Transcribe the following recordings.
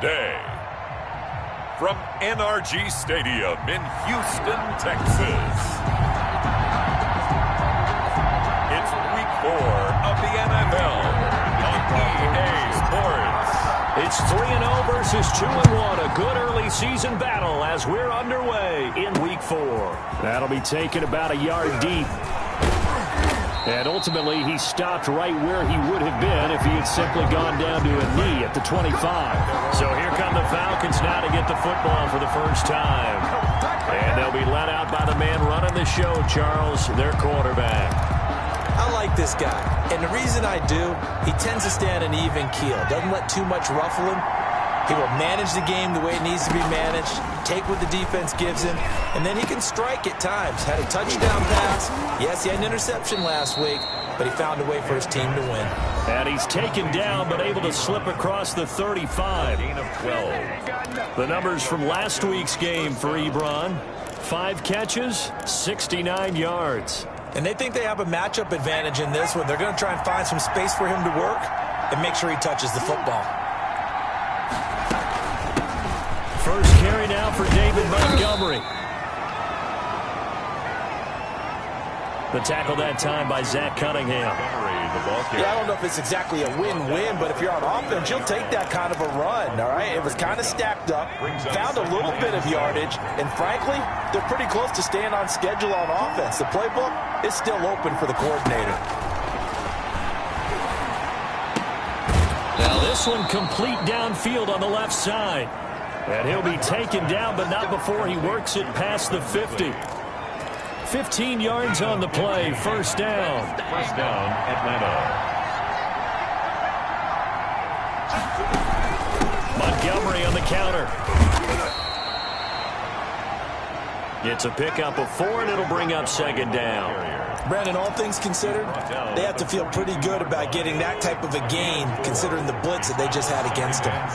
Day. From NRG Stadium in Houston, Texas. It's Week 4 of the NFL on EA Sports. It's 3-0 versus 2-1. A good early season battle as we're underway in Week 4. That'll be taken about a yard deep. And ultimately, he stopped right where he would have been if he had simply gone down to a knee at the 25. So here come the Falcons now to get the football for the first time. And they'll be let out by the man running the show, Charles, their quarterback. I like this guy, and the reason I do, he tends to stand an even keel. Doesn't let too much ruffle him. He will manage the game the way it needs to be managed, take what the defense gives him, and then he can strike at times. Had a touchdown pass. Yes, he had an interception last week, but he found a way for his team to win. And he's taken down, but able to slip across the 35. Gain of 12. The numbers from last week's game for Ebron. 5 catches, 69 yards. And they think they have a matchup advantage in this one. They're going to try and find some space for him to work and make sure he touches the football. First carry now for David Montgomery. The tackle that time by Zach Cunningham. Yeah, I don't know if it's exactly a win-win, but if you're on offense, you'll take that kind of a run, all right? It was kind of stacked up, found a little bit of yardage, and frankly, they're pretty close to staying on schedule on offense. The playbook is still open for the coordinator. Now this one complete downfield on the left side. And he'll be taken down, but not before he works it past the 50. 15 yards on the play, first down. First down, Atlanta. Montgomery on the counter. It's a pickup of 4, and it'll bring up second down. Brandon, all things considered, they have to feel pretty good about getting that type of a gain, considering the blitz that they just had against them.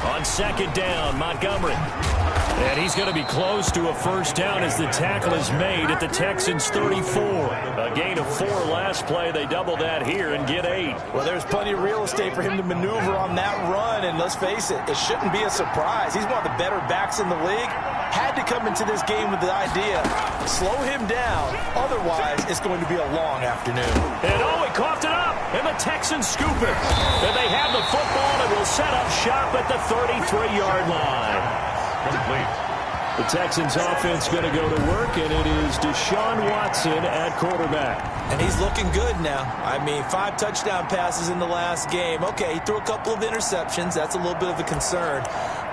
On second down, Montgomery. And he's going to be close to a first down as the tackle is made at the Texans' 34. A gain of 4 last play. They double that here and get 8. Well, there's plenty of real estate for him to maneuver on that run, and let's face it, it shouldn't be a surprise. He's one of the better backs in the league. Had to come into this game with the idea, slow him down, otherwise it's going to be a long afternoon. And he coughed it up, and the Texans scoop it. And they have the football and will set up shop at the 33-yard line. Complete. The Texans offense going to go to work, and it is Deshaun Watson at quarterback. And he's looking good now. I mean, 5 touchdown passes in the last game. Okay, he threw a couple of interceptions. That's a little bit of a concern.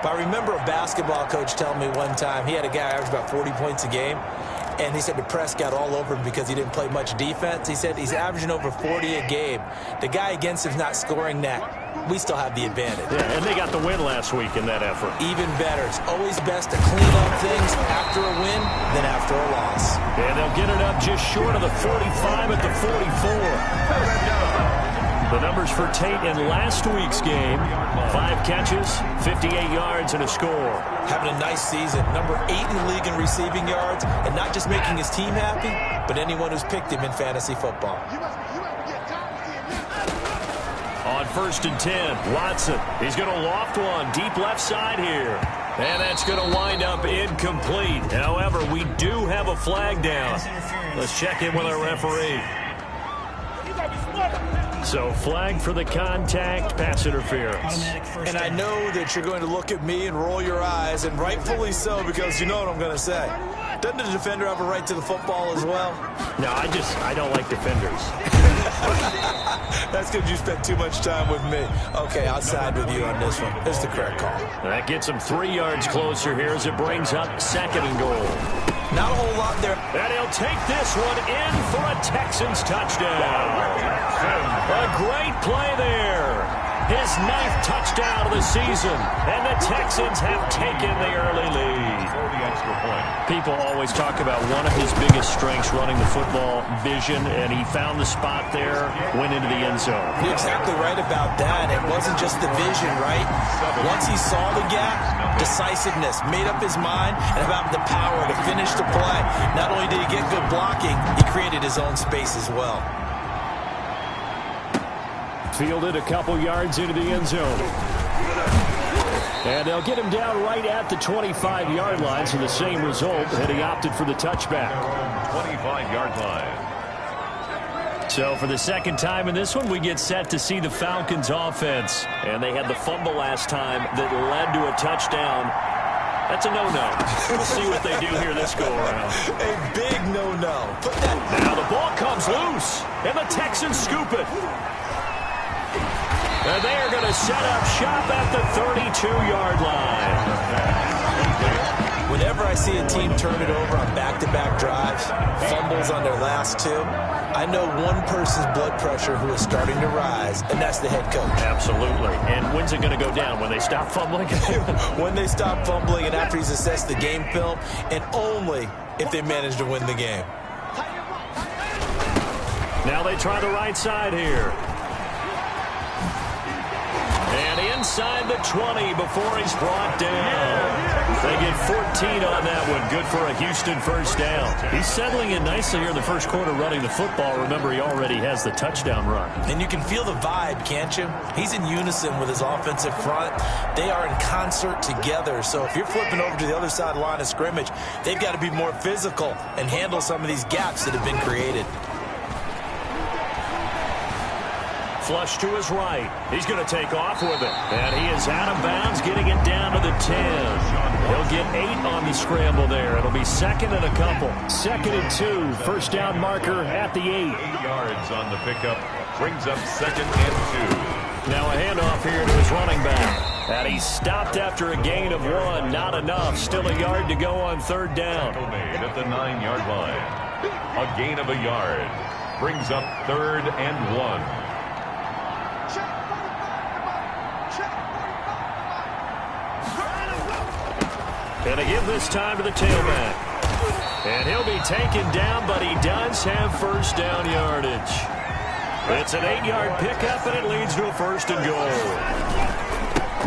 But I remember a basketball coach telling me one time, he had a guy average about 40 points a game, and he said the press got all over him because he didn't play much defense. He said he's averaging over 40 a game. The guy against him's not scoring that. We still have the advantage. Yeah, and they got the win last week in that effort. Even better. It's always best to clean up things after a win than after a loss. And they'll get it up just short of the 45 at the 44. The numbers for Tate in last week's game: 5 catches, 58 yards, and a score. Having a nice season. Number 8 in the league in receiving yards, and not just making his team happy, but anyone who's picked him in fantasy football. On first and 10, Watson. He's going to loft one deep left side here. And that's going to wind up incomplete. However, we do have a flag down. Let's check in with our referee. So flag for the contact, pass interference. And I know that you're going to look at me and roll your eyes, and rightfully so, because you know what I'm going to say. Doesn't the defender have a right to the football as well? No, I don't like defenders. That's because you spent too much time with me. Okay, I'll side with you on this one. It's the correct call. That gets him 3 yards closer here as it brings up second and goal. Not a whole lot there. And he'll take this one in for a Texans touchdown. A great play there. His 9th touchdown of the season. And the Texans have taken the early lead. People always talk about one of his biggest strengths running the football, vision, and he found the spot there, went into the end zone. You're exactly right about that. It wasn't just the vision, right? Once he saw the gap, decisiveness, made up his mind, and about the power to finish the play. Not only did he get good blocking, he created his own space as well. Fielded a couple yards into the end zone. And they'll get him down right at the 25-yard line, so the same result, and he opted for the touchback. 25-yard line. So for the second time in this one, we get set to see the Falcons offense. And they had the fumble last time that led to a touchdown. That's a no-no. We'll see what they do here this go-around. A big no-no. Put that. Now the ball comes loose, and the Texans scoop it. And they are going to set up shop at the 32-yard line. Whenever I see a team turn it over on back-to-back drives, fumbles on their last two, I know one person's blood pressure who is starting to rise, and that's the head coach. Absolutely. And when's it going to go down? When they stop fumbling? When they stop fumbling and after he's assessed the game film, and only if they manage to win the game. Now they try the right side here. And inside the 20 before he's brought down. They get 14 on that one. Good for a Houston first down. He's settling in nicely here in the first quarter running the football. Remember, he already has the touchdown run. And you can feel the vibe, can't you? He's in unison with his offensive front. They are in concert together. So if you're flipping over to the other side line of scrimmage, they've got to be more physical and handle some of these gaps that have been created. Flush to his right. He's going to take off with it. And he is out of bounds, getting it down to the 10. He'll get 8 on the scramble there. It'll be second and a couple. 2nd and 2. First down marker at the 8. 8 yards on the pickup. Brings up 2nd and 2. Now a handoff here to his running back. And he's stopped after a gain of 1. Not enough. Still a yard to go on 3rd down. Made at the 9-yard line. A gain of a yard. Brings up 3rd and 1. And a give this time to the tailback. And he'll be taken down, but he does have first down yardage. It's an 8-yard pickup, and it leads to a 1st and goal.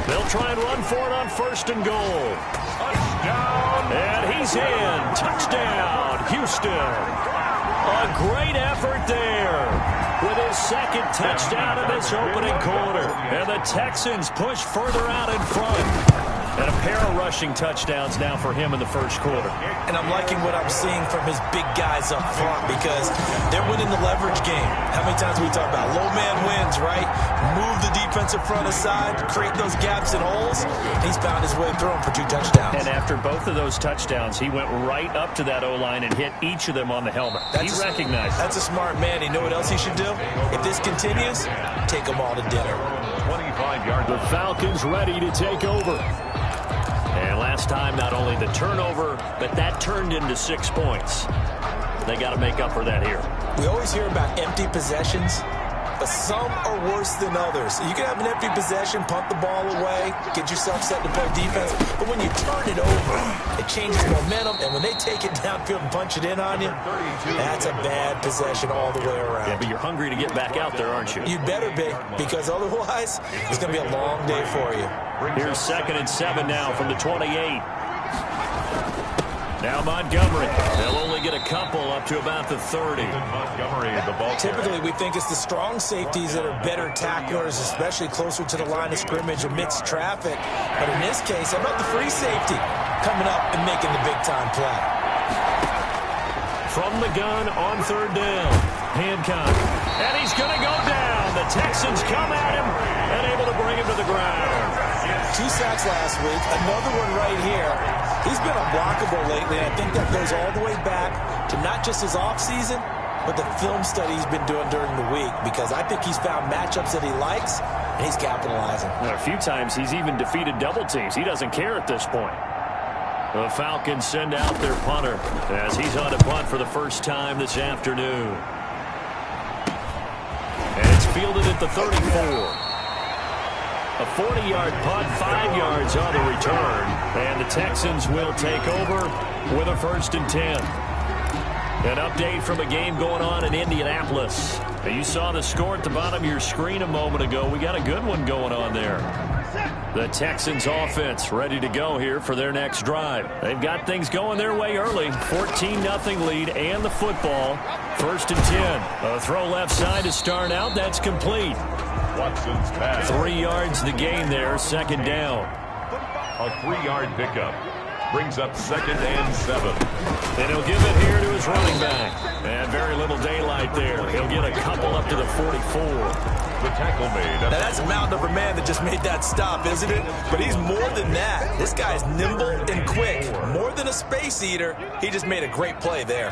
They'll try and run for it on 1st and goal. Touchdown! And he's in. Touchdown, Houston. A great effort there with his 2nd touchdown in this opening quarter. And the Texans push further out in front. And a pair of rushing touchdowns now for him in the first quarter. And I'm liking what I'm seeing from his big guys up front because they're winning the leverage game. How many times we talk about low man wins, right? Move the defensive front aside, create those gaps and holes. He's found his way through them for 2 touchdowns. And after both of those touchdowns, he went right up to that O-line and hit each of them on the helmet. He recognized. That's a smart man. You know what else he should do? If this continues, take them all to dinner. 25 yards. The Falcons ready to take over. And last time, not only the turnover, but that turned into 6 points. They got to make up for that here. We always hear about empty possessions, but some are worse than others. You can have an empty possession, punt the ball away, get yourself set to play defense, but when you turn it over, it changes momentum, and when they take it downfield and punch it in on you, that's a bad possession all the way around. Yeah, but you're hungry to get back out there, aren't you? You better be, because otherwise, it's going to be a long day for you. Here's 2nd and 7 now from the 28. Now Montgomery. They'll only get a couple up to about the 30. Montgomery, the ball. Typically, we think it's the strong safeties that are better tacklers, especially closer to the line of scrimmage amidst traffic. But in this case, how about the free safety coming up and making the big-time play? From the gun on 3rd down. Hancock. And he's going to go down. The Texans come at him and able to bring him to the ground. 2 sacks last week, another one right here. He's been unblockable lately, and I think that goes all the way back to not just his offseason, but the film study he's been doing during the week, because I think he's found matchups that he likes, and he's capitalizing. A few times he's even defeated double teams. He doesn't care at this point. The Falcons send out their punter as he's on a punt for the first time this afternoon. And it's fielded at the 34. A 40-yard punt, 5 yards on the return. And the Texans will take over with a 1st and 10. An update from a game going on in Indianapolis. Now, you saw the score at the bottom of your screen a moment ago. We got a good one going on there. The Texans offense ready to go here for their next drive. They've got things going their way early. 14-0 lead and the football. 1st and 10. A throw left side to start out. That's complete. Watson's pass. 3 yards the gain there, second down. A 3-yard pickup. Brings up 2nd and 7. And he'll give it here to his running back. And very little daylight there. He'll get a couple up to the 44. The tackle made. Now that's a mountain of a man that just made that stop, isn't it? But he's more than that. This guy's nimble and quick. More than a space eater. He just made a great play there.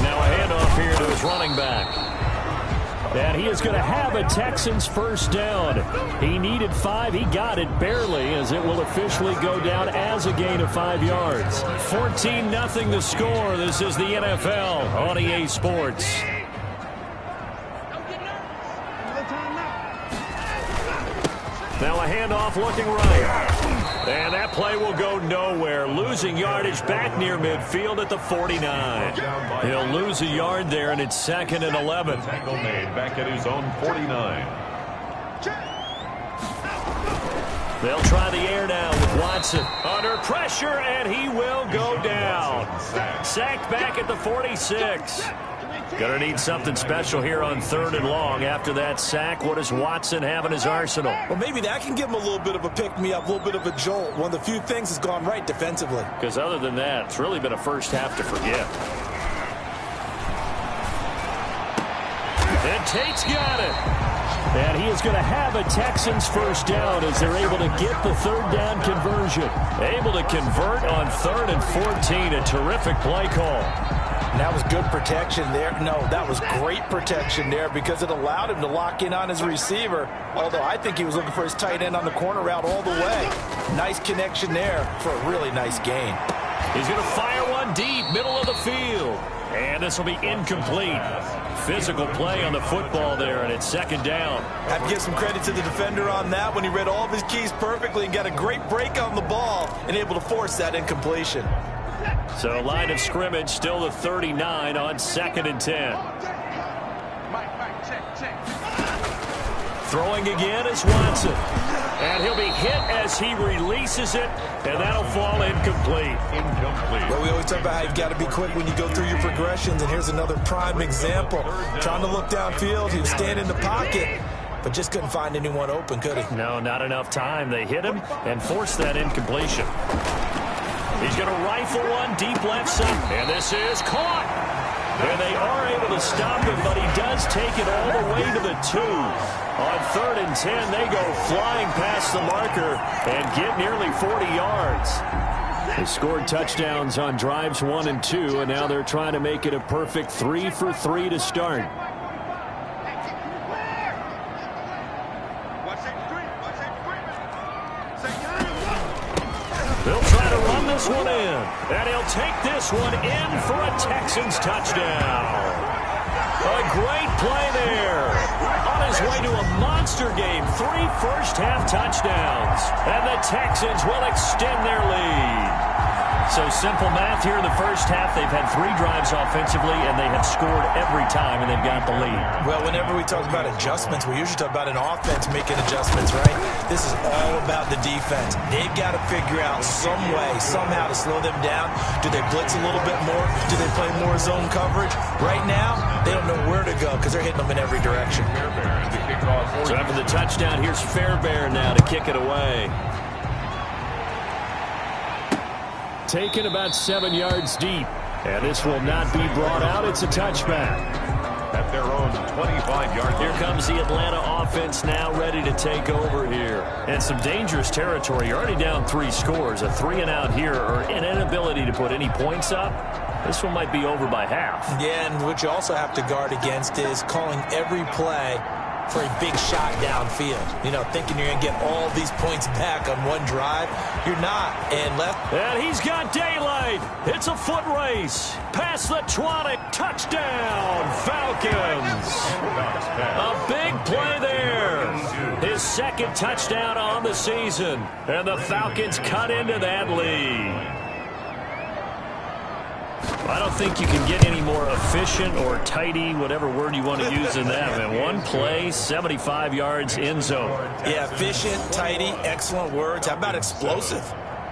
Now a handoff here to his running back. And he is going to have a Texans first down. He needed 5. He got it barely, as it will officially go down as a gain of 5 yards. 14-0 the score. This is the NFL on EA Sports. Now a handoff looking right. And that play will go nowhere. Losing yardage back near midfield at the 49. He'll lose a yard there, and it's 2nd and 11. Tackle made back at his own 49. They'll try the air now with Watson. Under pressure, and he will go down. Sacked back at the 46. Gonna need something special here on 3rd and long. After that sack, what does Watson have in his arsenal? Well, maybe that can give him a little bit of a pick-me-up, a little bit of a jolt. One of the few things that's gone right defensively. Because other than that, it's really been a first half to forget. And Tate's got it. And he is going to have a Texans first down as they're able to get the 3rd down conversion. Able to convert on 3rd and 14. A terrific play call. And that was good protection there. No, that was great protection there because it allowed him to lock in on his receiver. Although I think he was looking for his tight end on the corner route all the way. Nice connection there for a really nice gain. He's going to fire one deep, middle of the field. And this will be incomplete. Physical play on the football there, and it's 2nd down. I have to give some credit to the defender on that when he read all of his keys perfectly and got a great break on the ball and able to force that incompletion. So line of scrimmage still the 39 on 2nd and 10. Throwing again is Watson. And he'll be hit as he releases it, and that'll fall incomplete. Well, we always talk about how you've got to be quick when you go through your progressions, and here's another prime example. Trying to look downfield, he was standing in the pocket, but just couldn't find anyone open, could he? No, not enough time. They hit him and forced that incompletion. He's going to rifle one deep left side, and this is caught. And they are able to stop him, but he does take it all the way to the 2. On 3rd and 10, they go flying past the marker and get nearly 40 yards. They scored touchdowns on drives 1 and 2, and now they're trying to make it a perfect 3 for 3 to start. They'll try to run this one in, and he'll take this one in for a Texans touchdown. A great play there. On his way to a monster game, 3 first-half touchdowns, and the Texans will extend their lead. So simple math here in the first half. They've had 3 drives offensively, and they have scored every time, and they've got the lead. Well, whenever we talk about adjustments, we usually talk about an offense making adjustments, right? This is all about the defense. They've got to figure out some way, somehow to slow them down. Do they blitz a little bit more? Do they play more zone coverage? Right now, they don't know where to go because they're hitting them in every direction. So after the touchdown, here's Fairbairn now to kick it away. Taken about 7 yards deep. And this will not be brought out. It's a touchback. At their own 25-yard. Here comes the Atlanta offense now ready to take over here. And some dangerous territory. You're already down 3 scores. A 3-and-out here or an inability to put any points up. This one might be over by half. Yeah, and what you also have to guard against is calling every play for a big shot downfield. You know, thinking you're going to get all these points back on one drive. You're not. And he's got daylight. It's a foot race. Past the 20. Touchdown, Falcons. A big play there. His 2nd touchdown on the season. And the Falcons cut into that lead. I don't think you can get any more efficient or tidy, whatever word you want to use in that. Man, one play, 75 yards, end zone. Yeah, efficient, tidy, excellent words. How about explosive?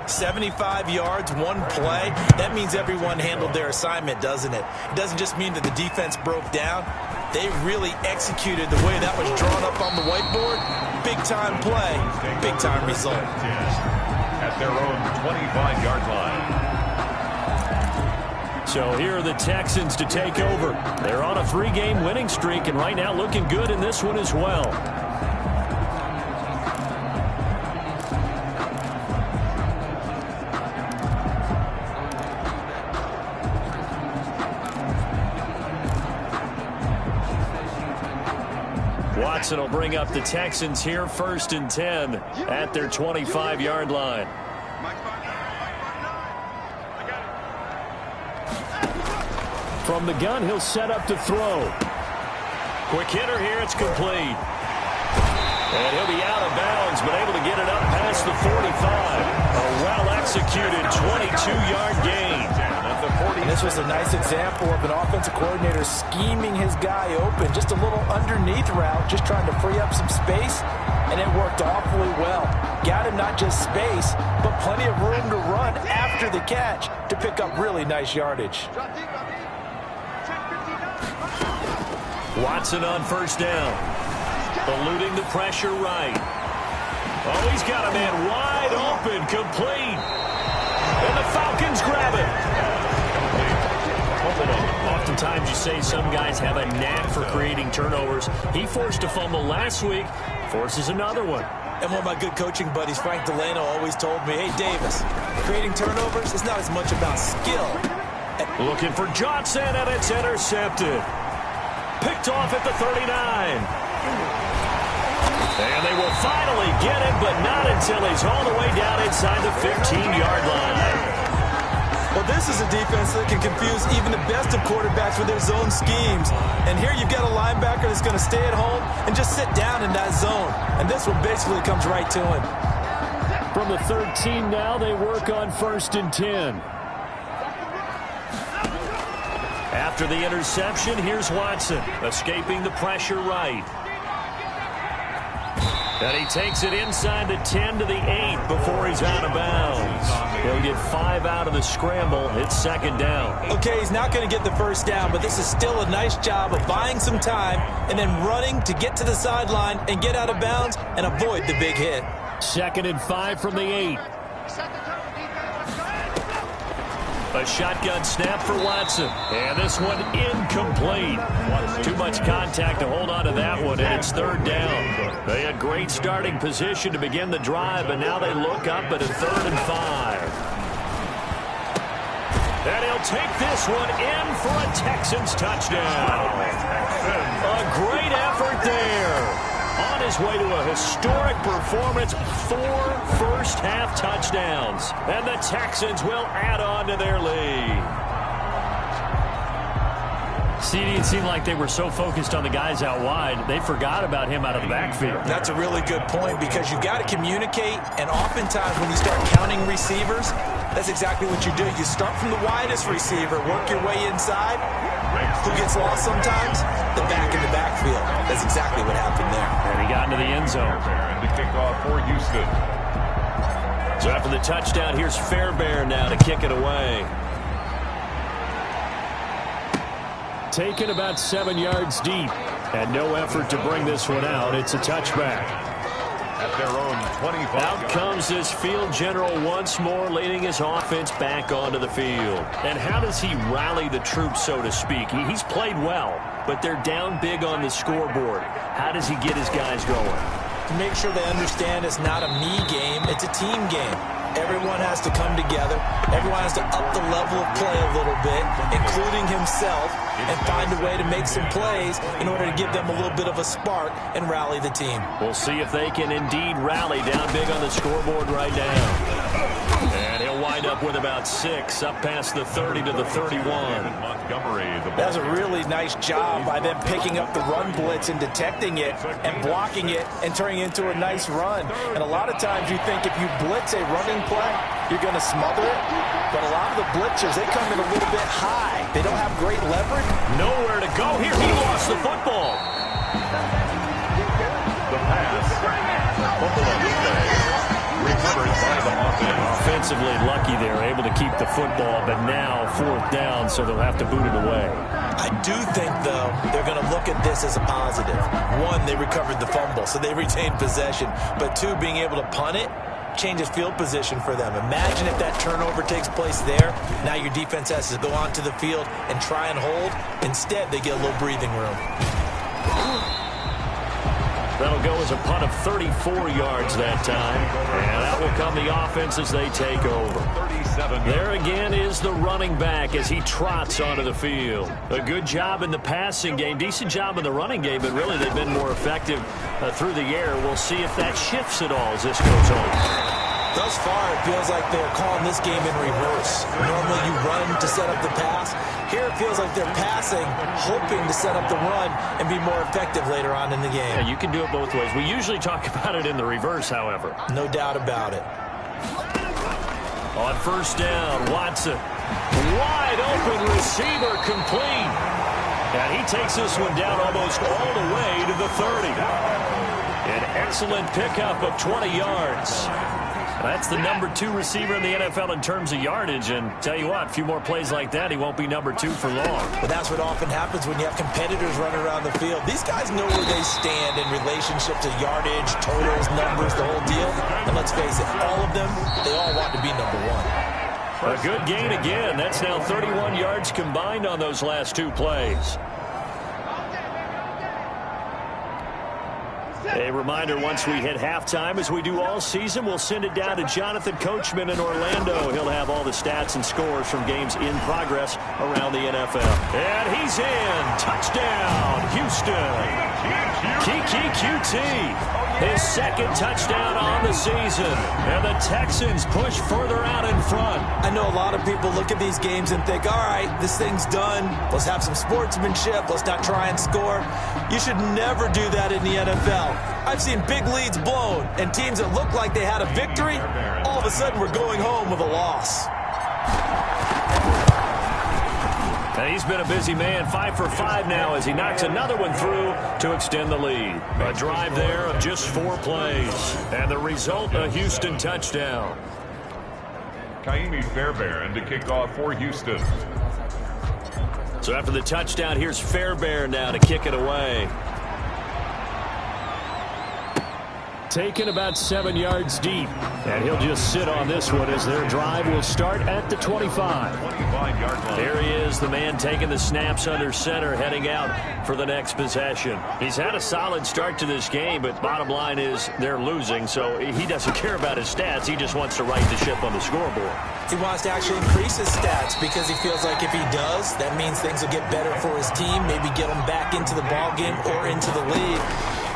75 yards, one play. That means everyone handled their assignment, doesn't it? It doesn't just mean that the defense broke down. They really executed the way that was drawn up on the whiteboard. Big-time play, big-time result. At their own 25-yard line. So here are the Texans to take over. They're on a 3-game winning streak, and right now looking good in this one as well. Watson will bring up the Texans here, 1st and 10 at their 25-yard line. From the gun, he'll set up to throw. Quick hitter here, it's complete. And he'll be out of bounds, but able to get it up past the 45. A well-executed 22-yard gain. And this was a nice example of an offensive coordinator scheming his guy open. Just a little underneath route, just trying to free up some space, and it worked awfully well. Got him not just space, but plenty of room to run after the catch to pick up really nice yardage. Watson on 1st down. Eluding the pressure right. Oh, he's got a man wide open, complete. And the Falcons grab it. Oftentimes you say some guys have a knack for creating turnovers. He forced a fumble last week, forces another one. And one of my good coaching buddies, Frank Delano, always told me, hey, Davis, creating turnovers is not as much about skill. Looking for Johnson, and it's intercepted. Picked off at the 39. And they will finally get him, but not until he's all the way down inside the 15-yard line. Well, this is a defense that can confuse even the best of quarterbacks with their zone schemes. And here you've got a linebacker that's going to stay at home and just sit down in that zone. And this one basically comes right to him. From the 13 now, they work on 1st and 10. After the interception, here's Watson, escaping the pressure right. And he takes it inside the 10 to the 8 before he's out of bounds. He'll get 5 out of the scramble. It's 2nd down. Okay, he's not going to get the 1st down, but this is still a nice job of buying some time and then running to get to the sideline and get out of bounds and avoid the big hit. 2nd and 5 from the 8. A shotgun snap for Watson. And this one incomplete. Too much contact to hold on to that one, and it's 3rd down. They had great starting position to begin the drive, but now they look up at a 3rd and 5. And he'll take this one in for a Texans touchdown. A great effort there. On his way to a historic performance, 4 first-half touchdowns. And the Texans will add on to their lead. CD, it seemed like they were so focused on the guys out wide, they forgot about him out of the backfield. That's a really good point because you've got to communicate, and oftentimes when you start counting receivers, that's exactly what you do. You start from the widest receiver, work your way inside. Who gets lost sometimes? The back in the backfield. That's exactly what happened there. And he got into the end zone. And the kickoff for Houston. So after the touchdown, here's Fairbairn now to kick it away. Taken about 7 yards deep. And no effort to bring this one out. It's a touchback. At their own 25. Out comes this field general once more, leading his offense back onto the field. And how does he rally the troops, so to speak? He's played well, but they're down big on the scoreboard. How does he get his guys going? To make sure they understand it's not a me game, it's a team game. Everyone has to come together. Everyone has to up the level of play a little bit, including himself, and find a way to make some plays in order to give them a little bit of a spark and rally the team. We'll see if they can indeed rally down big on the scoreboard right now. And he'll wind up with about 6, up past the 30 to the 31. Montgomery, that was a really nice job by them picking up the run blitz and detecting it and blocking it and turning it into a nice run. And a lot of times you think if you blitz a running play, you're going to smother it. But a lot of the blitzers, they come in a little bit high. They don't have great leverage. Nowhere to go here. He lost the football. the pass. Buffalo recovered by the offense. Offensively lucky there, able to keep the football, but now 4th down, so they'll have to boot it away. I do think, though, they're going to look at this as a positive. One, they recovered the fumble, so they retained possession. But two, being able to punt it changes field position for them. Imagine if that turnover takes place there. Now your defense has to go onto the field and try and hold. Instead, they get a little breathing room. That'll go as a punt of 34 yards that time. And out will come the offense as they take over. 37. There again is the running back as he trots onto the field. A good job in the passing game, decent job in the running game, but really they've been more effective through the air. We'll see if that shifts at all as this goes on. Thus far, it feels like they're calling this game in reverse. Normally you run to set up the pass. Here it feels like they're passing, hoping to set up the run and be more effective later on in the game. Yeah, you can do it both ways. We usually talk about it in the reverse, however. No doubt about it. On 1st down, Watson. Wide open receiver complete. And he takes this one down almost all the way to the 30. An excellent pickup of 20 yards. That's the number 2 receiver in the NFL in terms of yardage. And tell you what, a few more plays like that, he won't be number 2 for long. But that's what often happens when you have competitors running around the field. These guys know where they stand in relationship to yardage, totals, numbers, the whole deal. And let's face it, all of them, they all want to be number 1. A good gain again. That's now 31 yards combined on those last 2 plays. A reminder, once we hit halftime, as we do all season, we'll send it down to Jonathan Coachman in Orlando. He'll have all the stats and scores from games in progress around the NFL. And he's in. Touchdown, Houston. Kiki QT. His 2nd touchdown on the season. And the Texans push further out in front. I know a lot of people look at these games and think, all right, this thing's done. Let's have some sportsmanship. Let's not try and score. You should never do that in the NFL. I've seen big leads blown and teams that look like they had a victory, all of a sudden we're going home with a loss. And he's been a busy man, 5 for 5 now as he knocks another one through to extend the lead. A drive there of just 4 plays. And the result, a Houston touchdown. Kaimi Fairbairn to kick off for Houston. So after the touchdown, here's Fairbairn now to kick it away. Taken about 7 yards deep. And he'll just sit on this one as their drive will start at the 25. 25-yard line. There he is, the man taking the snaps under center, heading out for the next possession. He's had a solid start to this game, but bottom line is they're losing, so he doesn't care about his stats. He just wants to right the ship on the scoreboard. He wants to actually increase his stats because he feels like if he does, that means things will get better for his team, maybe get him back into the ball game or into the lead.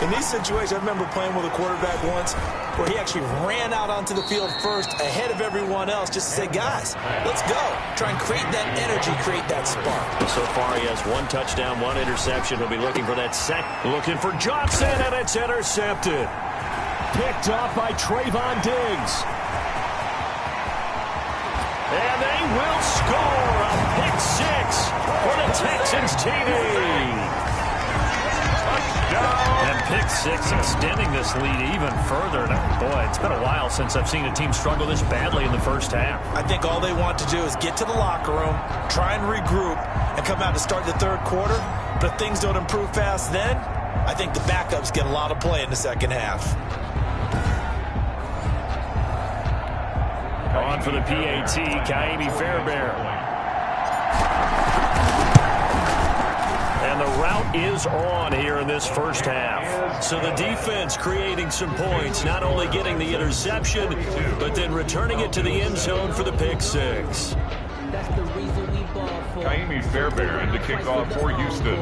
In these situations, I remember playing with a quarterback once where he actually ran out onto the field first ahead of everyone else just to say, guys, let's go. Try and create that energy, create that spark. So far, he has 1 touchdown, 1 interception. He'll be looking for that looking for Johnson, and it's intercepted. Picked off by Trayvon Diggs. And they will score a pick 6 for the Texans TV. And pick 6 extending this lead even further. Now, boy, it's been a while since I've seen a team struggle this badly in the first half. I think all they want to do is get to the locker room, try and regroup, and come out to start the 3rd quarter. But if things don't improve fast then, I think the backups get a lot of play in the 2nd half. On for the PAT, Kaimi Fairbairn. And the route is on here in this first half. So the defense creating some points, not only getting the interception, but then returning it to the end zone for the pick 6. Kaimi Fairbairn to kick off for Houston.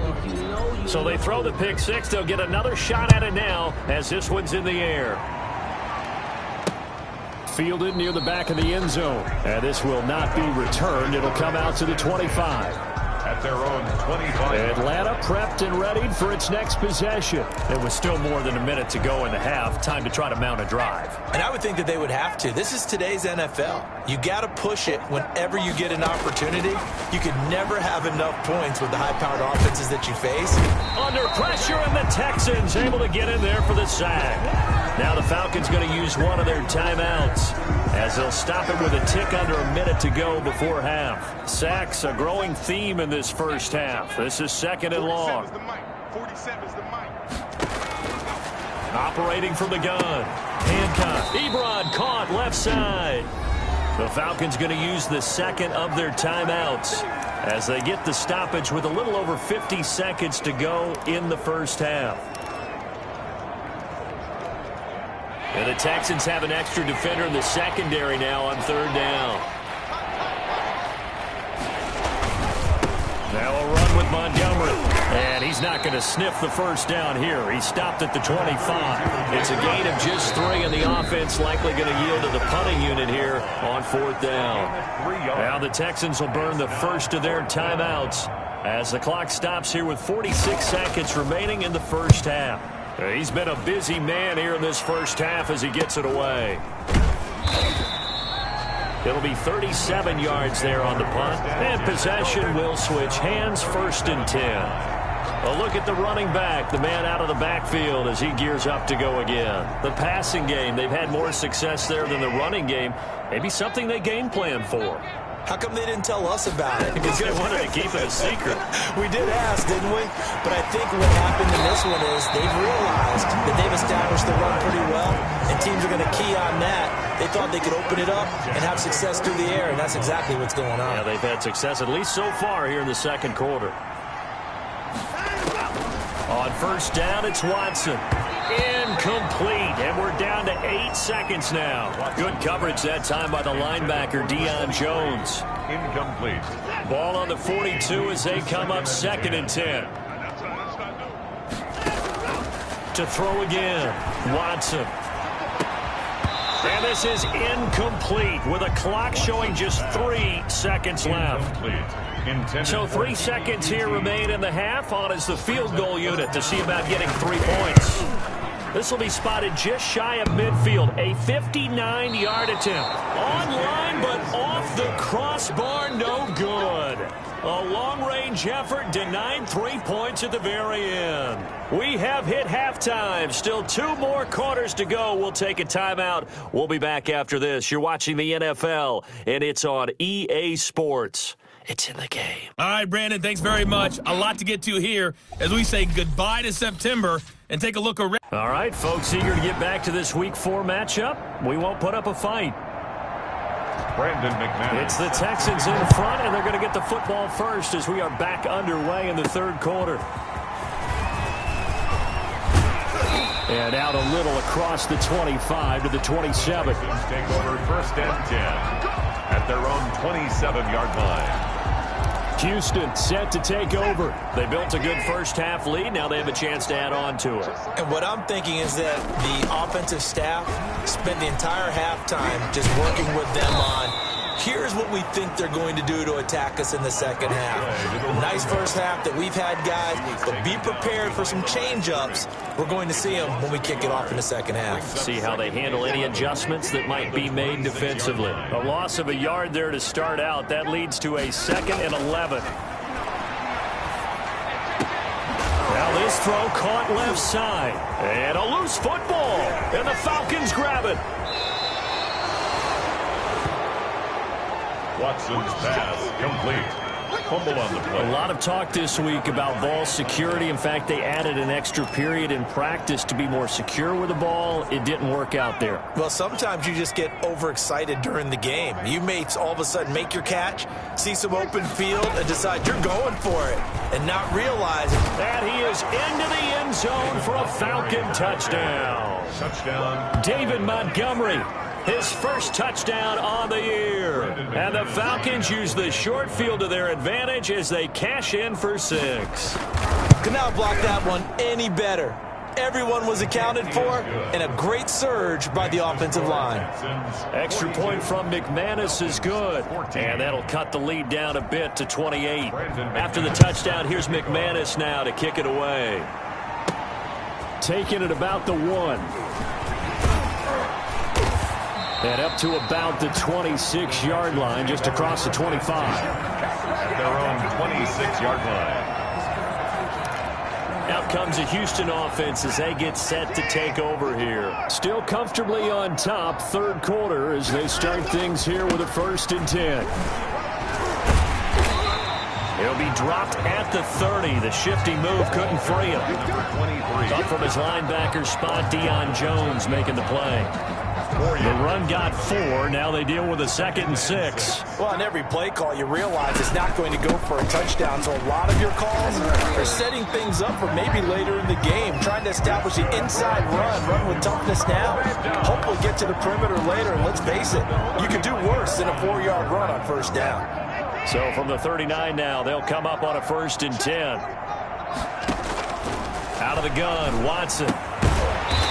So they throw the pick 6. They'll get another shot at it now as this one's in the air. Fielded near the back of the end zone. And this will not be returned. It'll come out to the 25. At their own 25. Atlanta prepped and readied for its next possession. There was still more than a minute to go in the half. Time to try to mount a drive. And I would think that they would have to. This is today's NFL. You got to push it whenever you get an opportunity. You could never have enough points with the high-powered offenses that you face. Under pressure, and the Texans able to get in there for the sack. Now the Falcons going to use one of their timeouts as they'll stop it with a tick under a minute to go before half. Sacks, a growing theme in this first half. This is 2nd and long. 47 is the mic. Operating from the gun. Hancock. Ebron caught left side. The Falcons going to use the 2nd of their timeouts as they get the stoppage with a little over 50 seconds to go in the first half. And the Texans have an extra defender in the secondary now on 3rd down. Now a run with Montgomery. And he's not going to sniff the first down here. He stopped at the 25. It's a gain of just 3, and the offense likely going to yield to the punting unit here on 4th down. Now the Texans will burn the first of their timeouts as the clock stops here with 46 seconds remaining in the first half. He's been a busy man here in this first half as he gets it away. It'll be 37 yards there on the punt. And possession will switch hands, 1st and 10. A look at the running back, the man out of the backfield as he gears up to go again. The passing game, they've had more success there than the running game. Maybe something they game plan for. How come they didn't tell us about it? Because they wanted to keep it a secret. We did ask, didn't we? But I think what happened in this one is they've realized that they've established the run pretty well, and teams are going to key on that. They thought they could open it up and have success through the air, and that's exactly what's going on. Yeah, they've had success, at least so far, here in the 2nd quarter. On 1st down, it's Watson. Incomplete, and we're down to 8 seconds now. Good coverage that time by the linebacker, Deion Jones. Incomplete. Ball on the 42 as they come up 2nd and 10. To throw again, Watson. And this is incomplete with a clock showing just 3 seconds left. So 3 seconds here remain in the half. On is the field goal unit to see about getting 3 points. This will be spotted just shy of midfield. A 59-yard attempt. On line, but off the crossbar, no good. A long-range effort denied 3 points at the very end. We have hit halftime. Still 2 more quarters to go. We'll take a timeout. We'll be back after this. You're watching the NFL, and it's on EA Sports. It's in the game. All right, Brandon, thanks very much. A lot to get to here as we say goodbye to September and take a look around. All right, folks, eager to get back to this Week 4 matchup. We won't put up a fight. Brandon McManus. It's the Texans in front, and they're going to get the football first as we are back underway in the 3rd quarter. And out a little across the 25 to the 27. Take over 1st and 10 at their own 27-yard line. Houston set to take over. They built a good first half lead. Now they have a chance to add on to it. And what I'm thinking is that the offensive staff spent the entire halftime just working with them on, here's what we think they're going to do to attack us in the 2nd half. Nice first half that we've had, guys, but be prepared for some change-ups. We're going to see them when we kick it off in the 2nd half. See how they handle any adjustments that might be made defensively. A loss of a yard there to start out. That leads to a 2nd and 11. Now this throw caught left side. And a loose football. And the Falcons grab it. Watson's pass complete. Fumble on the play. A lot of talk this week about ball security. In fact, they added an extra period in practice to be more secure with the ball. It didn't work out there. Well, sometimes you just get overexcited during the game. You may all of a sudden make your catch, see some open field, and decide you're going for it, and not realizing that he is into the end zone for a Falcon touchdown. Touchdown. David Montgomery. His first touchdown on the year. And the Falcons use the short field to their advantage as they cash in for 6. Could not block that one any better. Everyone was accounted for, and a great surge by the offensive line. Extra point from McManus is good. And that'll cut the lead down a bit to 28. After the touchdown, here's McManus now to kick it away. Taking it about the 1. And up to about the 26-yard line, just across the 25. At their own 26-yard line. Out comes a Houston offense as they get set to take over here. Still comfortably on top, third quarter, as they start things here with a 1st and 10. He'll be dropped at the 30. The shifty move couldn't free him. Up from his linebacker spot, Deion Jones making the play. The run got 4. Now they deal with a 2nd and 6. Well, on every play call, you realize it's not going to go for a touchdown. So a lot of your calls are setting things up for maybe later in the game, trying to establish the inside run with toughness now. Hopefully get to the perimeter later. And let's face it, you could do worse than a 4-yard run on 1st down. So from the 39 now, they'll come up on a 1st and 10. Out of the gun, Watson.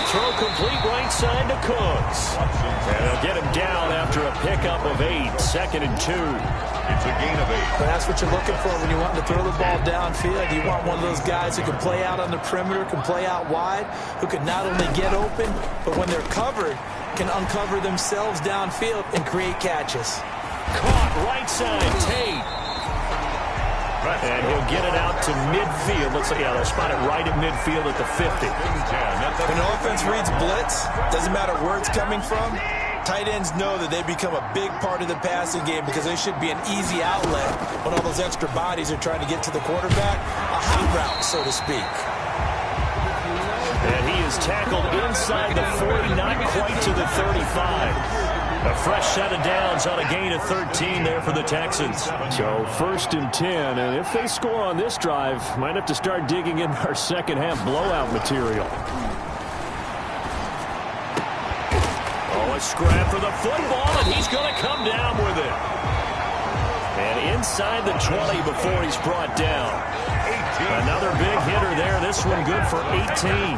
Throw complete right side to Cooks. And they'll get him down after a pickup of 8. 2nd and 2. It's a gain of 8. Well, that's what you're looking for when you want to throw the ball downfield. You want one of those guys who can play out on the perimeter, can play out wide, who can not only get open, but when they're covered, can uncover themselves downfield and create catches. Caught right side, Tate. And he'll get it out to midfield. Looks like, yeah, they'll spot it right at midfield at the 50. When an offense reads blitz, doesn't matter where it's coming from, tight ends know that they become a big part of the passing game because they should be an easy outlet when all those extra bodies are trying to get to the quarterback. A hot route, so to speak. And he is tackled inside the 40, not quite to the 35. A fresh set of downs on a gain of 13 there for the Texans. So 1st and 10, and if they score on this drive, might have to start digging in our second half blowout material. Oh, a scrap for the football, and he's going to come down with it. And inside the 20 before he's brought down. Another big hitter there. This one good for 18.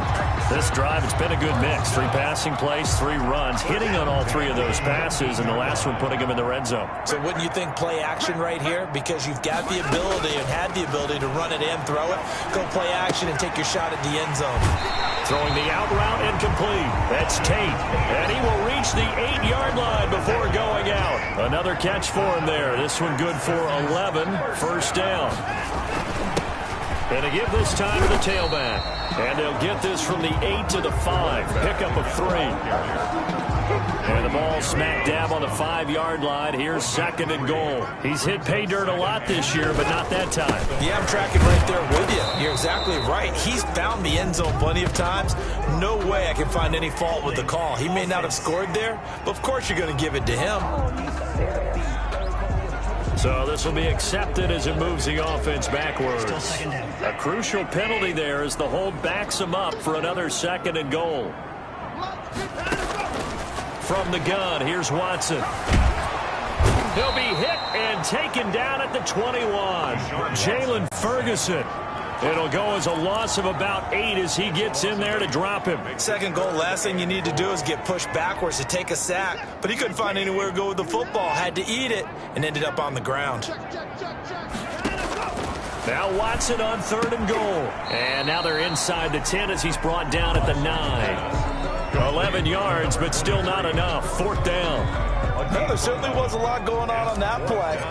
This drive, it's been a good mix. 3 passing plays, 3 runs, hitting on all 3 of those passes, and the last one putting him in the red zone. So wouldn't you think play action right here? Because you've got the ability and had the ability to run it and throw it. Go play action and take your shot at the end zone. Throwing the out route incomplete. That's Tate. And he will reach the 8-yard line before going out. Another catch for him there. This one good for 11. 1st down. And to give this time to the tailback. And they'll get this from the 8 to the 5. Pickup of 3. And the ball smack dab on the 5-yard line. Here's 2nd and goal. He's hit pay dirt a lot this year, but not that time. Yeah, I'm tracking right there with you. You're exactly right. He's found the end zone plenty of times. No way I can find any fault with the call. He may not have scored there, but of course you're going to give it to him. So this will be accepted as it moves the offense backwards. A crucial penalty there as the hold backs him up for another 2nd and goal. From the gun, here's Watson. He'll be hit and taken down at the 21. Jalen Ferguson. It'll go as a loss of about 8 as he gets in there to drop him. 2nd goal, last thing you need to do is get pushed backwards to take a sack. But he couldn't find anywhere to go with the football. Had to eat it and ended up on the ground. Now Watson on 3rd and goal. And now they're inside the 10 as he's brought down at the 9. 11 yards, but still not enough. 4th down. No, there certainly was a lot going on that play.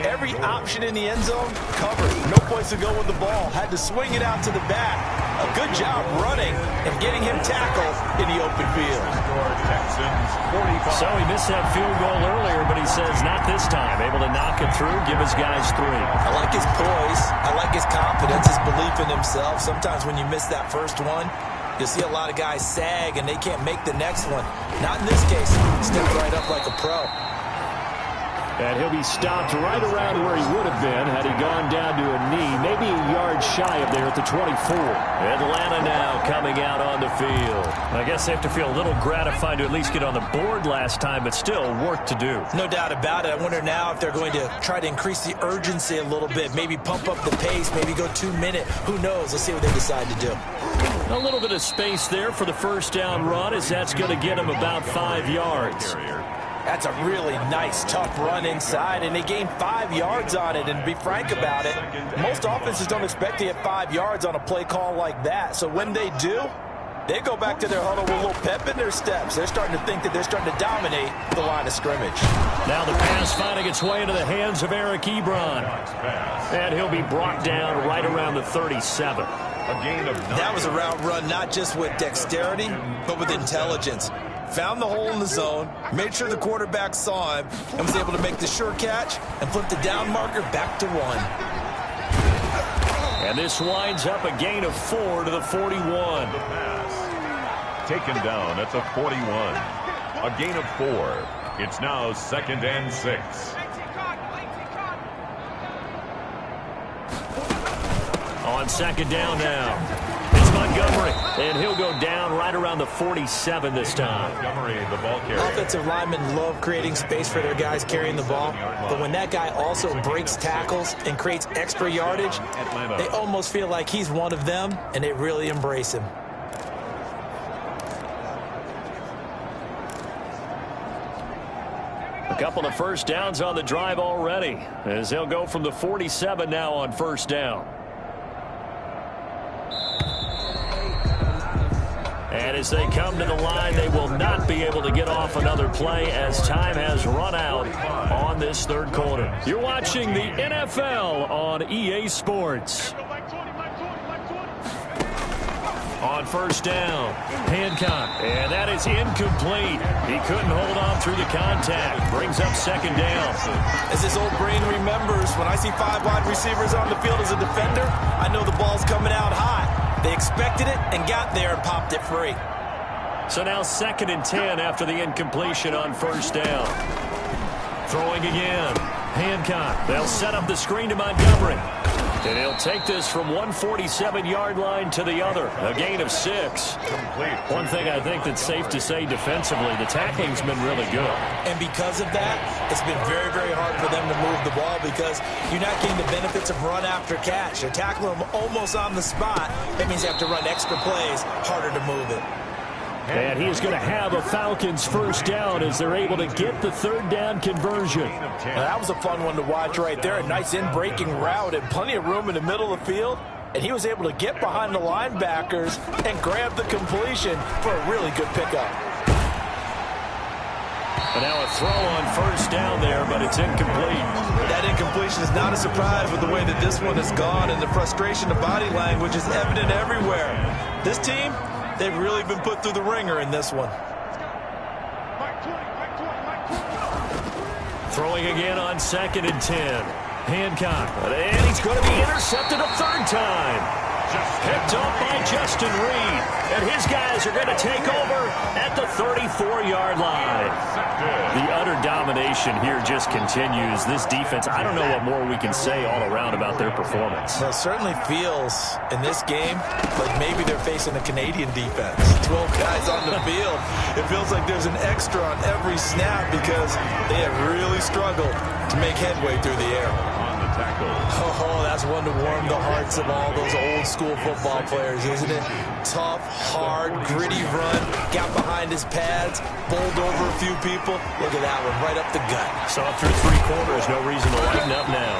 Every option in the end zone covered. No place to go with the ball. Had to swing it out to the back. A good job running and getting him tackled in the open field. So he missed that field goal earlier, but he says not this time. Able to knock it through, give his guys 3. I like his poise. I like his confidence, his belief in himself. Sometimes when you miss that first one, you'll see a lot of guys sag and they can't make the next one. Not in this case. Stepped right up like a pro. And he'll be stopped right around where he would have been had he gone down to a knee, maybe a yard shy of there at the 24. Atlanta now coming out on the field. I guess they have to feel a little gratified to at least get on the board last time, but still work to do. No doubt about it. I wonder now if they're going to try to increase the urgency a little bit, maybe pump up the pace, maybe go 2-minute. Who knows? Let's see what they decide to do. A little bit of space there for the 1st down run as that's going to get him about 5 yards. That's a really nice, tough run inside, and they gained 5 yards on it. And to be frank about it, most offenses don't expect to get 5 yards on a play call like that. So when they do, they go back to their huddle with a little pep in their steps. They're starting to think that they're starting to dominate the line of scrimmage. Now the pass finding its way into the hands of Eric Ebron. And he'll be brought down right around the 37. A gain of 9. That was a route run not just with dexterity, but with intelligence. Found the hole in the zone, made sure the quarterback saw him, and was able to make the sure catch and flip the down marker back to 1. And this winds up a gain of 4 to the 41. The pass. Taken down at the 41. A gain of 4. It's now 2nd and 6. On 2nd down now. It's Montgomery, and he'll go down right around the 47 this time. Montgomery, the ball carrier. Offensive linemen love creating space for their guys carrying the ball, but when that guy also breaks tackles and creates extra yardage, they almost feel like he's one of them, and they really embrace him. A couple of first downs on the drive already, as they'll go from the 47 now on 1st down. And as they come to the line, they will not be able to get off another play as time has run out on this 3rd quarter. You're watching the NFL on EA Sports. On 1st down, Hancock, and that is incomplete. He couldn't hold on through the contact. Brings up 2nd down. As his old brain remembers, when I see 5 wide receivers on the field as a defender, I know the ball's coming out high. They expected it and got there and popped it free. So now 2nd and 10 after the incompletion on 1st down. Throwing again. Hancock. They'll set up the screen to Montgomery. And he'll take this from 147-yard line to the other. A gain of 6. One thing I think that's safe to say defensively, the tackling's been really good. And because of that, it's been very, very hard for them to move the ball because you're not getting the benefits of run after catch. You're tackling them almost on the spot. That means you have to run extra plays, harder to move it. And he is going to have a Falcons 1st down as they're able to get the 3rd down conversion. Now, that was a fun one to watch right there. A nice in-breaking route and plenty of room in the middle of the field. And he was able to get behind the linebackers and grab the completion for a really good pickup. And now a throw on 1st down there, but it's incomplete. That incompletion is not a surprise with the way that this one has gone, and the frustration of body language is evident everywhere. This team, they've really been put through the ringer in this one. Throwing again on 2nd and 10. Hancock. And he's going to be intercepted a 3rd time. Picked up by Justin Reed. And his guys are going to take over at the 34-yard line. The utter domination here just continues. This defense, I don't know what more we can say all around about their performance. Well, it certainly feels in this game like maybe they're facing a Canadian defense. 12 guys on the field. It feels like there's an extra on every snap because they have really struggled to make headway through the air. Oh, that's one to warm the hearts of all those old school football players, isn't it? Tough, hard, gritty run, got behind his pads, bowled over a few people. Look at that one, right up the gut. So through 3 quarters, no reason to lighten up now.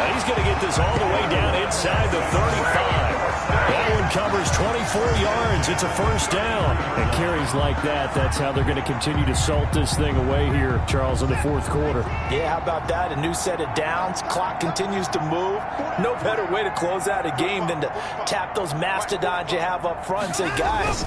Now he's going to get this all the way down inside the 35. That one covers 24 yards. It's a 1st down. And carries like that, that's how they're going to continue to salt this thing away here, Charles, in the 4th quarter. Yeah, how about that? A new set of downs. Clock continues to move. No better way to close out a game than to tap those mastodons you have up front and say, guys,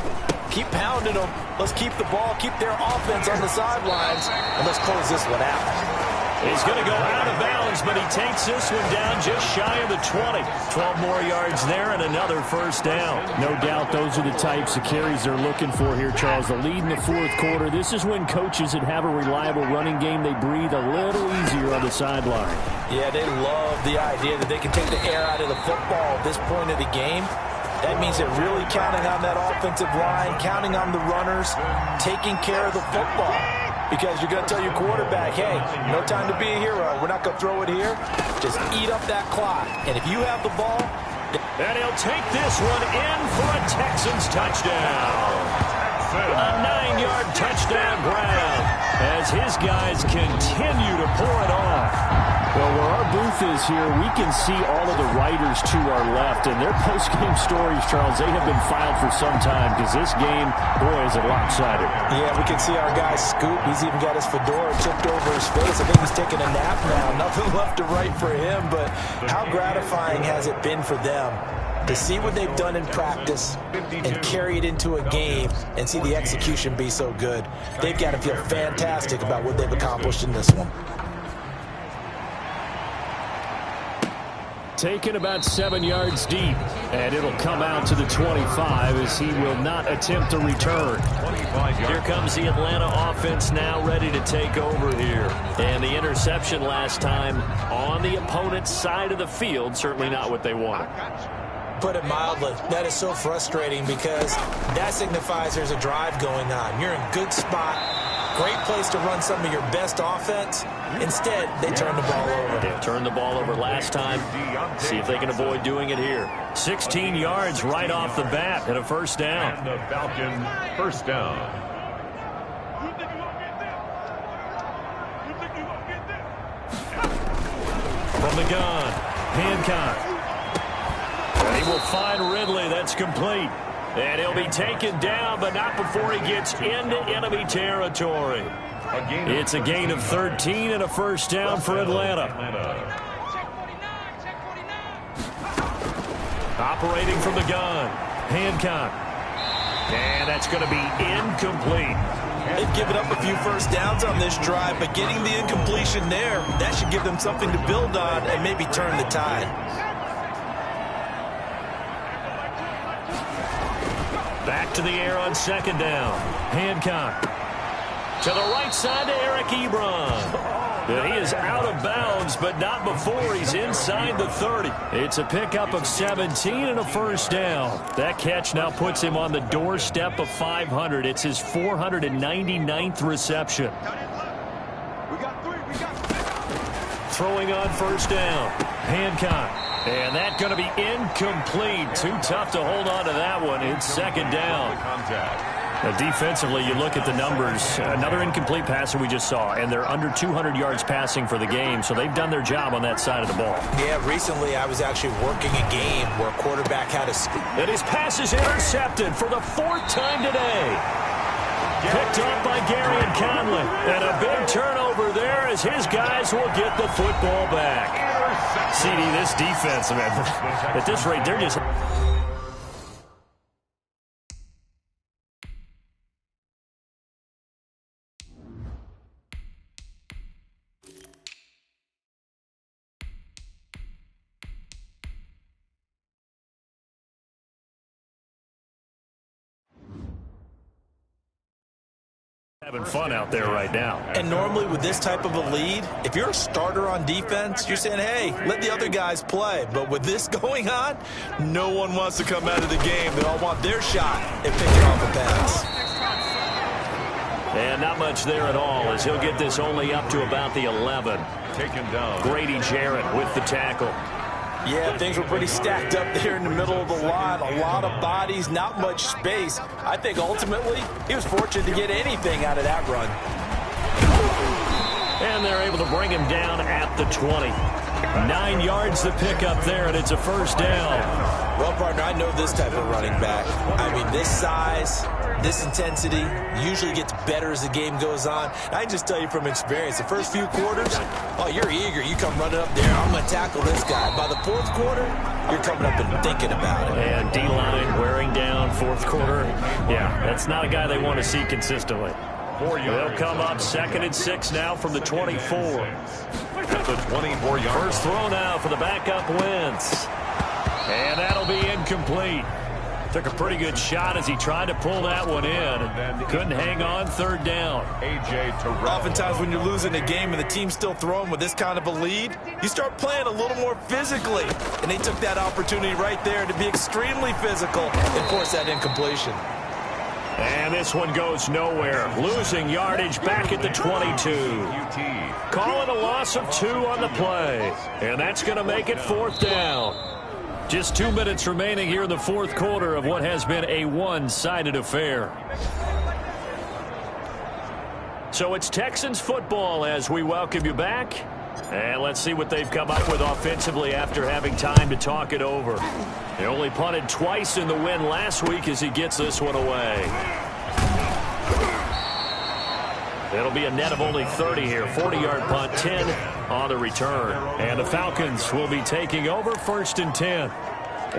keep pounding them. Let's keep the ball, keep their offense on the sidelines, and let's close this one out. He's going to go out of bounds, but he takes this one down just shy of the 20. 12 more yards there and another 1st down. No doubt those are the types of carries they're looking for here, Charles. The lead in the 4th quarter. This is when coaches that have a reliable running game, they breathe a little easier on the sideline. Yeah, they love the idea that they can take the air out of the football at this point of the game. That means they're really counting on that offensive line, counting on the runners, taking care of the football. Because you're going to tell your quarterback, hey, no time to be a hero. We're not going to throw it here. Just eat up that clock. And if you have the ball... And he'll take this one in for a Texans touchdown. A 9-yard touchdown grab. as his guys continue to pour it off. Well, where our booth is here, we can see all of the writers to our left, and their post-game stories, Charles, they have been filed for some time because this game, boy, is it lopsided. Yeah, we can see our guy Scoop. He's even got his fedora tipped over his face. I think he's taking a nap now. Nothing left to write for him, but how gratifying has it been for them to see what they've done in practice and carry it into a game and see the execution be so good. They've got to feel fantastic about what they've accomplished in this one. Taken about 7 yards deep, and it'll come out to the 25 as he will not attempt to return. Here comes the Atlanta offense now ready to take over here. And the interception last time on the opponent's side of the field, certainly not what they wanted. Put it mildly, that is so frustrating because that signifies there's a drive going on. You're in good spot, great place to run some of your best offense. Instead, they turn the ball over. They turned the ball over last time. See if they can avoid doing it here. 16 yards right off the bat and a first down. And the Falcons first down. From the gun, Hancock. And he will find Ridley. That's complete. And he'll be taken down, but not before he gets into enemy territory. It's a gain of 13 and a first down for Atlanta. Operating from the gun, Hancock. And that's going to be incomplete. They've given up a few first downs on this drive, but getting the incompletion there, that should give them something to build on and maybe turn the tide. Back to the air on second down. Hancock. To the right side to Eric Ebron. And he is out of bounds, but not before he's inside the 30. It's a pickup of 17 and a first down. That catch now puts him on the doorstep of 500. It's his 499th reception. Throwing on first down. Hancock. And that's going to be incomplete. Too tough to hold on to that one. It's second down. Now, defensively, you look at the numbers. Another incomplete passer we just saw, and they're under 200 yards passing for the game, so they've done their job on that side of the ball. Yeah, recently I was actually working a game where a quarterback had a scoop. And his pass is intercepted for the 4th time today. Picked up by Gary and Conley. And a big turnover there as his guys will get the football back. CD, this defense, man, at this rate, they're just... having fun out there right now. And normally with this type of a lead, if you're a starter on defense, you're saying, hey, let the other guys play. But with this going on, no one wants to come out of the game. They all want their shot at picking off a pass. And not much there at all as he'll get this only up to about the 11. Taken down. Grady Jarrett with the tackle. Yeah, things were pretty stacked up there in the middle of the line. A lot of bodies, not much space. I think ultimately he was fortunate to get anything out of that run. And they're able to bring him down at the 20. 9 yards to pick up there, and it's a first down. Well, partner, I know this type of running back. I mean, this size, this intensity usually gets better as the game goes on. I can just tell you from experience, the first few quarters, oh, you're eager. You come running up there, I'm going to tackle this guy. By the 4th quarter, you're coming up and thinking about it. And D-line wearing down 4th quarter. Yeah, that's not a guy they want to see consistently. They'll come up 2nd and 6 now from the 24. At the 24-yard. First throw now for the backup Wentz. And that'll be incomplete. Took a pretty good shot as he tried to pull that one in. Couldn't hang on 3rd down. A.J. Terrell. Oftentimes when you're losing a game and the team's still throwing with this kind of a lead, you start playing a little more physically. And they took that opportunity right there to be extremely physical and force that incompletion. And this one goes nowhere. Losing yardage back at the 22. Calling a loss of 2 on the play. And that's going to make it 4th down. Just 2 minutes remaining here in the 4th quarter of what has been a one-sided affair. So it's Texans football as we welcome you back. And let's see what they've come up with offensively after having time to talk it over. They only punted twice in the win last week as he gets this one away. It'll be a net of only 30 here. 40-yard punt, 10 on the return. And the Falcons will be taking over 1st and 10.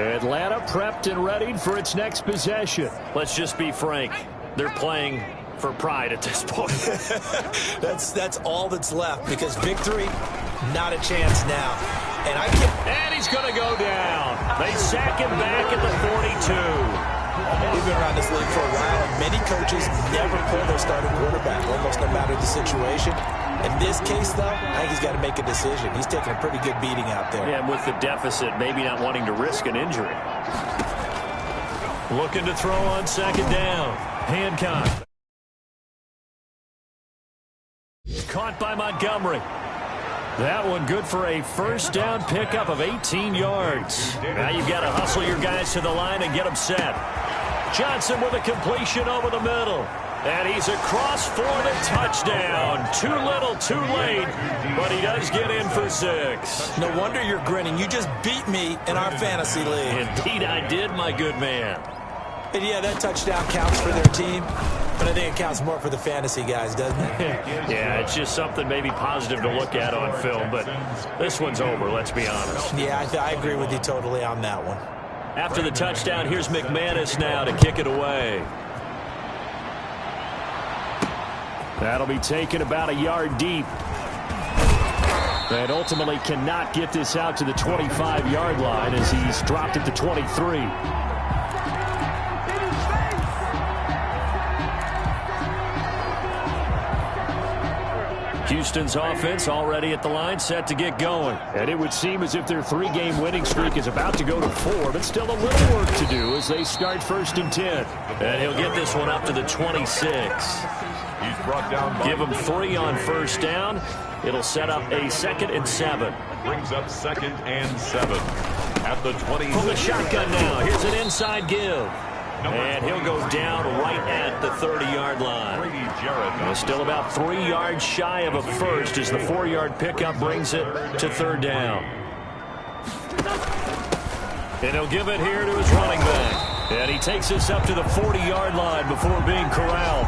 Atlanta prepped and readied for its next possession. Let's just be frank. They're playing for pride at this point. That's all that's left, because victory, not a chance now. And he's going to go down. They sack him back at the 42. We've been around this league for a while, and many coaches never pull their starting quarterback, almost no matter the situation. In this case, though, I think he's got to make a decision. He's taking a pretty good beating out there. Yeah, and with the deficit, maybe not wanting to risk an injury. Looking to throw on 2nd down. Hancock. Caught by Montgomery. That one good for a 1st down pickup of 18 yards. Now you've got to hustle your guys to the line and get them set. Johnson with a completion over the middle. And he's across for the touchdown. Too little, too late. But he does get in for 6. No wonder you're grinning. You just beat me in our fantasy league. Indeed I did, my good man. And yeah, that touchdown counts for their team. But I think it counts more for the fantasy guys, doesn't it? Yeah, it's just something maybe positive to look at on film. But this one's over, let's be honest. Yeah, I agree with you totally on that one. After the touchdown, here's McManus now to kick it away. That'll be taken about a yard deep. And ultimately cannot get this out to the 25-yard line as he's dropped it to 23. Houston's offense already at the line, set to get going. And it would seem as if their 3-game winning streak is about to go to 4, but still a little work to do as they start 1st and 10. And he'll get this one up to the 26. He's brought down. Give him 3 on 1st down. It'll set up a 2nd and 7. Brings up 2nd and 7 at the 20. From the shotgun now. Here's an inside give. And he'll go down right at the 30-yard line. Still about 3 yards shy of a first as the 4-yard pickup brings it to 3rd down. And he'll give it here to his running back. And he takes us up to the 40-yard line before being corralled.